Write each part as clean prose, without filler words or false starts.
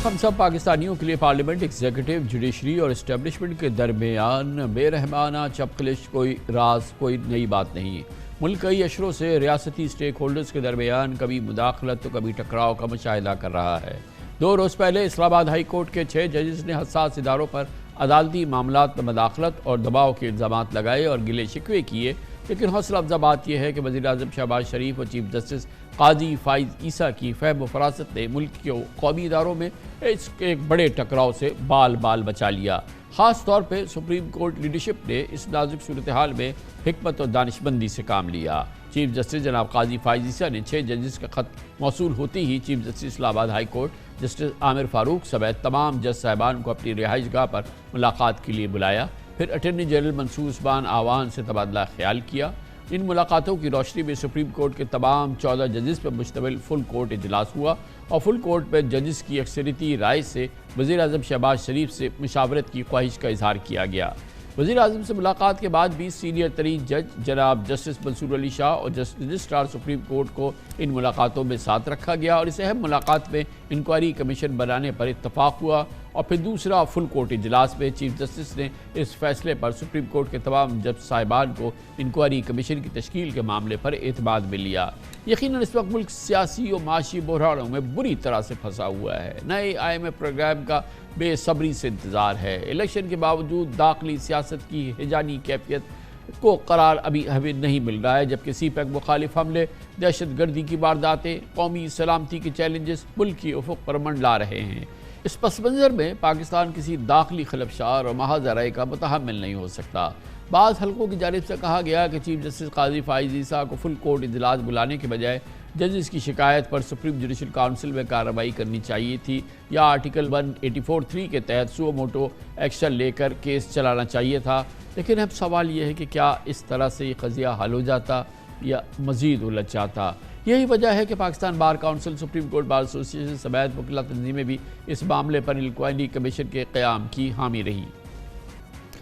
ہم سب پاکستانیوں کے لیے پارلیمنٹ، ایگزیکٹو، جوڈیشری اور اسٹیبلشمنٹ کے درمیان بے رحمانہ چپقلش کوئی راز، کوئی نئی بات نہیں ہے۔ ملک کئی اشروں سے ریاستی سٹیک ہولڈرز کے درمیان کبھی مداخلت تو کبھی ٹکراؤ کا مشاہدہ کر رہا ہے۔ 2 روز پہلے اسلام آباد ہائی کورٹ کے 6 ججز نے حساس اداروں پر عدالتی معاملات میں مداخلت اور دباؤ کے الزامات لگائے اور گلے شکوے کیے، لیکن حوصلہ افزا بات یہ ہے کہ وزیر اعظم شہباز شریف اور چیف جسٹس قاضی فائز عیسیٰ کی فہم و فراست نے ملک کے قومی اداروں میں اس ایک بڑے ٹکراؤ سے بال بچا لیا۔ خاص طور پہ سپریم کورٹ لیڈرشپ نے اس نازک صورتحال میں حکمت اور دانشمندی سے کام لیا۔ چیف جسٹس جناب قاضی فائز عیسیٰ نے 6 ججز کا خط موصول ہوتے ہی چیف جسٹس اسلام آباد ہائی کورٹ جسٹس عامر فاروق سمیت تمام جج صاحبان کو اپنی رہائش گاہ پر ملاقات کے لیے بلایا، پھر اٹارنی جنرل منصور عثمان آوان سے تبادلہ خیال کیا۔ ان ملاقاتوں کی روشنی میں سپریم کورٹ کے تمام 14 ججز پر مشتمل فل کورٹ اجلاس ہوا اور فل کورٹ میں ججز کی اکثریتی رائے سے وزیر اعظم شہباز شریف سے مشاورت کی خواہش کا اظہار کیا گیا۔ وزیر اعظم سے ملاقات کے بعد بھی سینئر ترین جج جناب جسٹس منصور علی شاہ اور رجسٹرار سپریم کورٹ کو ان ملاقاتوں میں ساتھ رکھا گیا اور اس اہم ملاقات میں انکوائری کمیشن بنانے پر اتفاق ہوا، اور پھر دوسرا فل کورٹ اجلاس میں چیف جسٹس نے اس فیصلے پر سپریم کورٹ کے تمام جج صاحبان کو انکوائری کمیشن کی تشکیل کے معاملے پر اعتماد میں لیا۔ یقیناً اس وقت ملک سیاسی اور معاشی بحرانوں میں بری طرح سے پھنسا ہوا ہے۔ نئے IMF پروگرام کا بے صبری سے انتظار ہے۔ الیکشن کے باوجود داخلی سیاست کی ہیجانی کیفیت کو قرار ابھی ہمیں نہیں مل رہا ہے، جبکہ سی پیک مخالف حملے، دہشت گردی کی وارداتیں، قومی سلامتی کے چیلنجز ملک کی افق پر منڈلا رہے ہیں۔ اس پس منظر میں پاکستان کسی داخلی خلفشار اور محاذ رائے کا متحمل نہیں ہو سکتا۔ بعض حلقوں کی جانب سے کہا گیا کہ چیف جسٹس قاضی فائز عیسیٰ کو فل کورٹ اجلاس بلانے کے بجائے ججز کی شکایت پر سپریم جوڈیشل کونسل میں کارروائی کرنی چاہیے تھی یا آرٹیکل 184(3) کے تحت سو موٹو ایکشن لے کر کیس چلانا چاہیے تھا، لیکن اب سوال یہ ہے کہ کیا اس طرح سے یہ قضیہ حل ہو جاتا یا مزید الجھ جاتا؟ یہی وجہ ہے کہ Pakistan bar council, supreme court bar ایسوسی ایشن سمیت وکلا تنظیمیں بھی اس معاملے پر انکوائری کمیشن کے قیام کی حامی رہی۔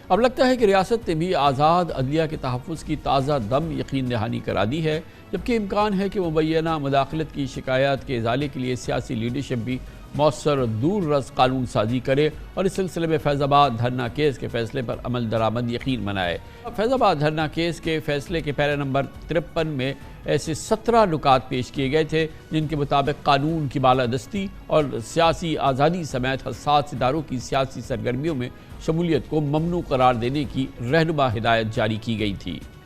اب لگتا ہے کہ ریاست نے بھی آزاد عدلیہ کے تحفظ کی تازہ دم یقین دہانی کرا دی ہے، جبکہ امکان ہے کہ مبینہ مداخلت کی شکایات کے ازالے کے لیے سیاسی لیڈرشپ بھی مؤثر دور رس قانون سازی کرے اور اس سلسلے میں فیض آباد دھرنا کیس کے فیصلے پر عمل درآمد یقین بنائے۔ فیض آباد دھرنا کیس کے فیصلے کے پیرا نمبر 53 میں ایسے 17 نکات پیش کیے گئے تھے جن کے مطابق قانون کی بالادستی اور سیاسی آزادی سمیت حساس اداروں کی سیاسی سرگرمیوں میں شمولیت کو ممنوع قرار دینے کی رہنما ہدایت جاری کی گئی تھی۔